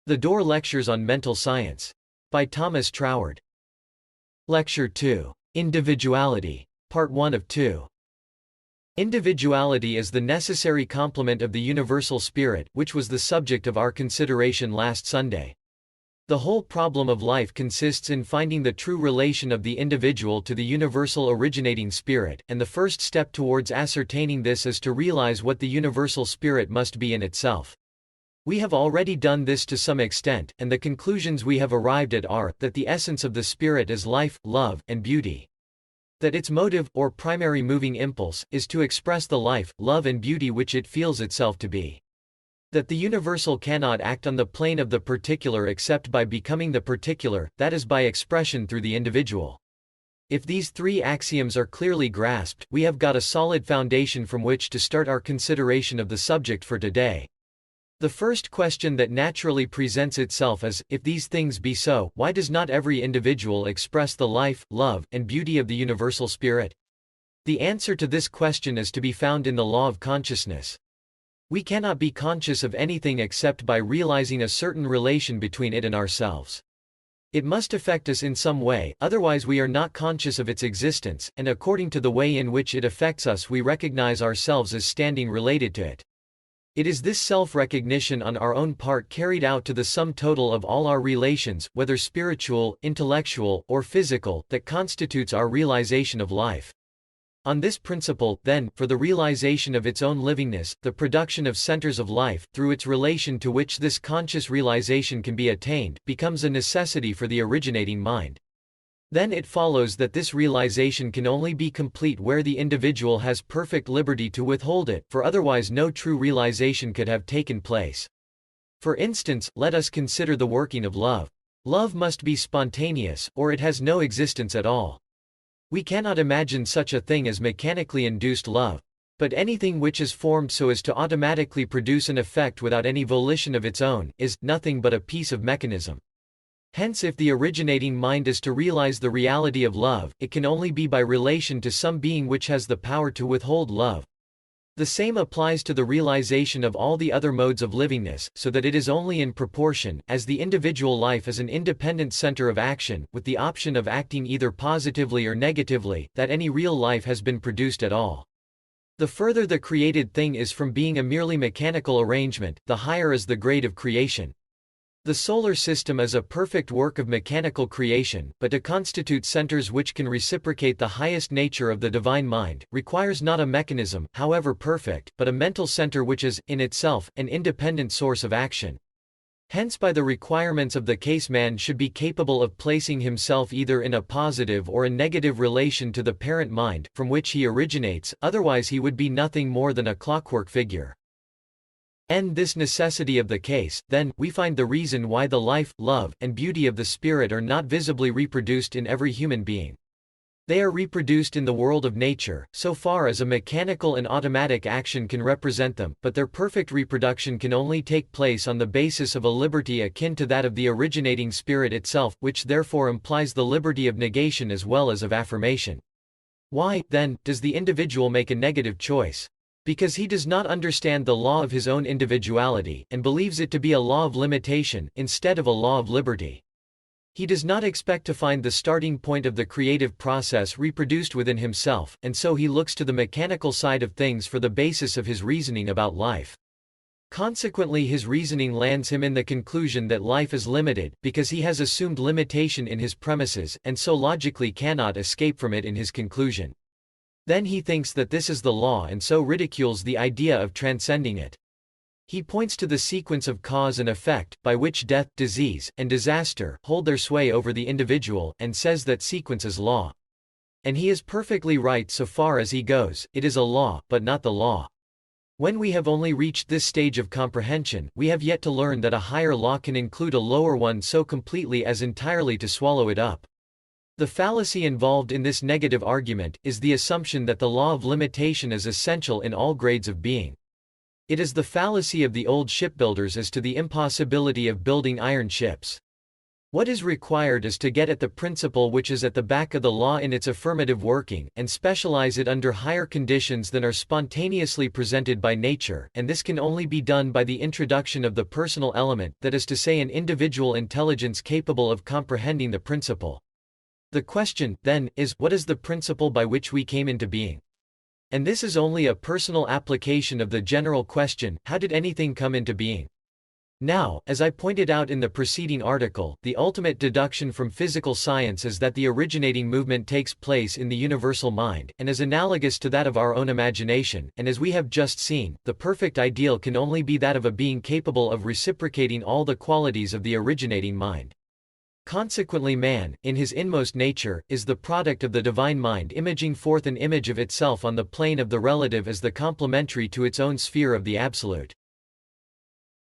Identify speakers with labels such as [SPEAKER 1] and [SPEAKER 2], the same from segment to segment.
[SPEAKER 1] The Door Lectures on Mental Science. By Thomas Troward. Lecture 2. Individuality. Part 1 of 2. Individuality is the necessary complement of the universal spirit, which was the subject of our consideration last Sunday. The whole problem of life consists in finding the true relation of the individual to the universal originating spirit, and the first step towards ascertaining this is to realize what the universal spirit must be in itself. We have already done this to some extent, and the conclusions we have arrived at are, that the essence of the spirit is life, love, and beauty. That its motive, or primary moving impulse, is to express the life, love and beauty which it feels itself to be. That the universal cannot act on the plane of the particular except by becoming the particular, that is by expression through the individual. If these three axioms are clearly grasped, we have got a solid foundation from which to start our consideration of the subject for today. The first question that naturally presents itself is, if these things be so, why does not every individual express the life, love, and beauty of the universal spirit? The answer to this question is to be found in the law of consciousness. We cannot be conscious of anything except by realizing a certain relation between it and ourselves. It must affect us in some way, otherwise we are not conscious of its existence, and according to the way in which it affects us we recognize ourselves as standing related to it. It is this self-recognition on our own part carried out to the sum total of all our relations, whether spiritual, intellectual, or physical, that constitutes our realization of life. On this principle, then, for the realization of its own livingness, the production of centers of life, through its relation to which this conscious realization can be attained, becomes a necessity for the originating mind. Then it follows that this realization can only be complete where the individual has perfect liberty to withhold it, for otherwise no true realization could have taken place. For instance, let us consider the working of love. Love must be spontaneous, or it has no existence at all. We cannot imagine such a thing as mechanically induced love. But anything which is formed so as to automatically produce an effect without any volition of its own, is nothing but a piece of mechanism. Hence, if the originating mind is to realize the reality of love, it can only be by relation to some being which has the power to withhold love. The same applies to the realization of all the other modes of livingness, so that it is only in proportion, as the individual life is an independent center of action, with the option of acting either positively or negatively, that any real life has been produced at all. The further the created thing is from being a merely mechanical arrangement, the higher is the grade of creation. The solar system is a perfect work of mechanical creation, but to constitute centers which can reciprocate the highest nature of the divine mind, requires not a mechanism, however perfect, but a mental center which is, in itself, an independent source of action. Hence by the requirements of the case man should be capable of placing himself either in a positive or a negative relation to the parent mind, from which he originates, otherwise he would be nothing more than a clockwork figure. And this necessity of the case, then, we find the reason why the life, love, and beauty of the spirit are not visibly reproduced in every human being. They are reproduced in the world of nature, so far as a mechanical and automatic action can represent them, but their perfect reproduction can only take place on the basis of a liberty akin to that of the originating spirit itself, which therefore implies the liberty of negation as well as of affirmation. Why, then, does the individual make a negative choice? Because he does not understand the law of his own individuality, and believes it to be a law of limitation, instead of a law of liberty. He does not expect to find the starting point of the creative process reproduced within himself, and so he looks to the mechanical side of things for the basis of his reasoning about life. Consequently, his reasoning lands him in the conclusion that life is limited, because he has assumed limitation in his premises, and so logically cannot escape from it in his conclusion. Then he thinks that this is the law and so ridicules the idea of transcending it. He points to the sequence of cause and effect, by which death, disease, and disaster hold their sway over the individual, and says that sequence is law. And he is perfectly right so far as he goes, it is a law, but not the law. When we have only reached this stage of comprehension, we have yet to learn that a higher law can include a lower one so completely as entirely to swallow it up. The fallacy involved in this negative argument is the assumption that the law of limitation is essential in all grades of being. It is the fallacy of the old shipbuilders as to the impossibility of building iron ships. What is required is to get at the principle which is at the back of the law in its affirmative working, and specialize it under higher conditions than are spontaneously presented by nature, and this can only be done by the introduction of the personal element, that is to say an individual intelligence capable of comprehending the principle. The question, then, is, what is the principle by which we came into being? And this is only a personal application of the general question, how did anything come into being? Now, as I pointed out in the preceding article, the ultimate deduction from physical science is that the originating movement takes place in the universal mind, and is analogous to that of our own imagination, and as we have just seen, the perfect ideal can only be that of a being capable of reciprocating all the qualities of the originating mind. Consequently man, in his inmost nature, is the product of the divine mind imaging forth an image of itself on the plane of the relative as the complementary to its own sphere of the absolute.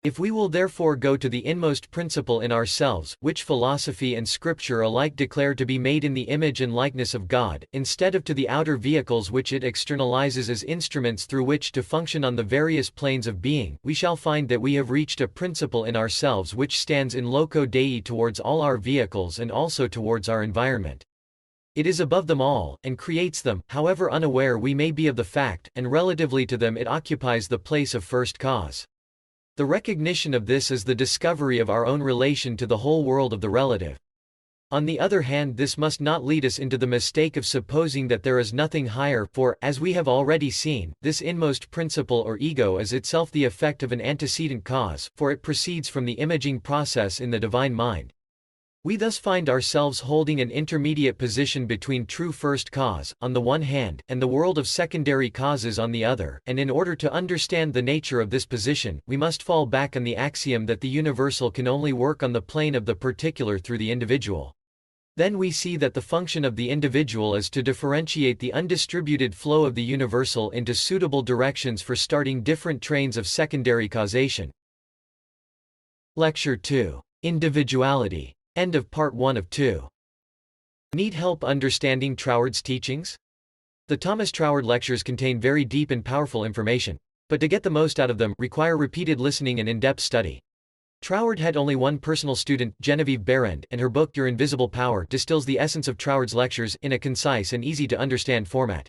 [SPEAKER 1] If we will therefore go to the inmost principle in ourselves, which philosophy and scripture alike declare to be made in the image and likeness of God, instead of to the outer vehicles which it externalizes as instruments through which to function on the various planes of being, we shall find that we have reached a principle in ourselves which stands in loco Dei towards all our vehicles and also towards our environment. It is above them all, and creates them, however unaware we may be of the fact, and relatively to them it occupies the place of first cause. The recognition of this is the discovery of our own relation to the whole world of the relative. On the other hand, this must not lead us into the mistake of supposing that there is nothing higher, for, as we have already seen, this inmost principle or ego is itself the effect of an antecedent cause, for it proceeds from the imaging process in the divine mind. We thus find ourselves holding an intermediate position between true first cause, on the one hand, and the world of secondary causes on the other, and in order to understand the nature of this position, we must fall back on the axiom that the universal can only work on the plane of the particular through the individual. Then we see that the function of the individual is to differentiate the undistributed flow of the universal into suitable directions for starting different trains of secondary causation. Lecture 2. Individuality. End of Part 1 of 2. Need help understanding Troward's teachings? The Thomas Troward lectures contain very deep and powerful information, but to get the most out of them, require repeated listening and in-depth study. Troward had only one personal student, Genevieve Behrend, and her book Your Invisible Power distills the essence of Troward's lectures in a concise and easy-to-understand format.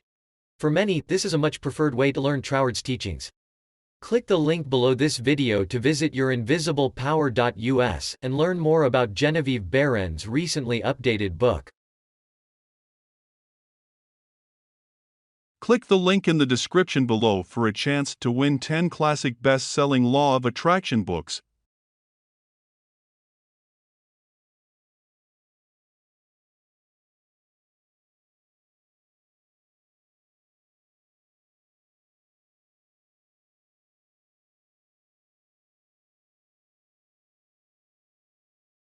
[SPEAKER 1] For many, this is a much preferred way to learn Troward's teachings. Click the link below this video to visit yourinvisiblepower.us and learn more about Genevieve Behrend's recently updated book.
[SPEAKER 2] Click the link in the description below for a chance to win 10 classic best-selling Law of Attraction books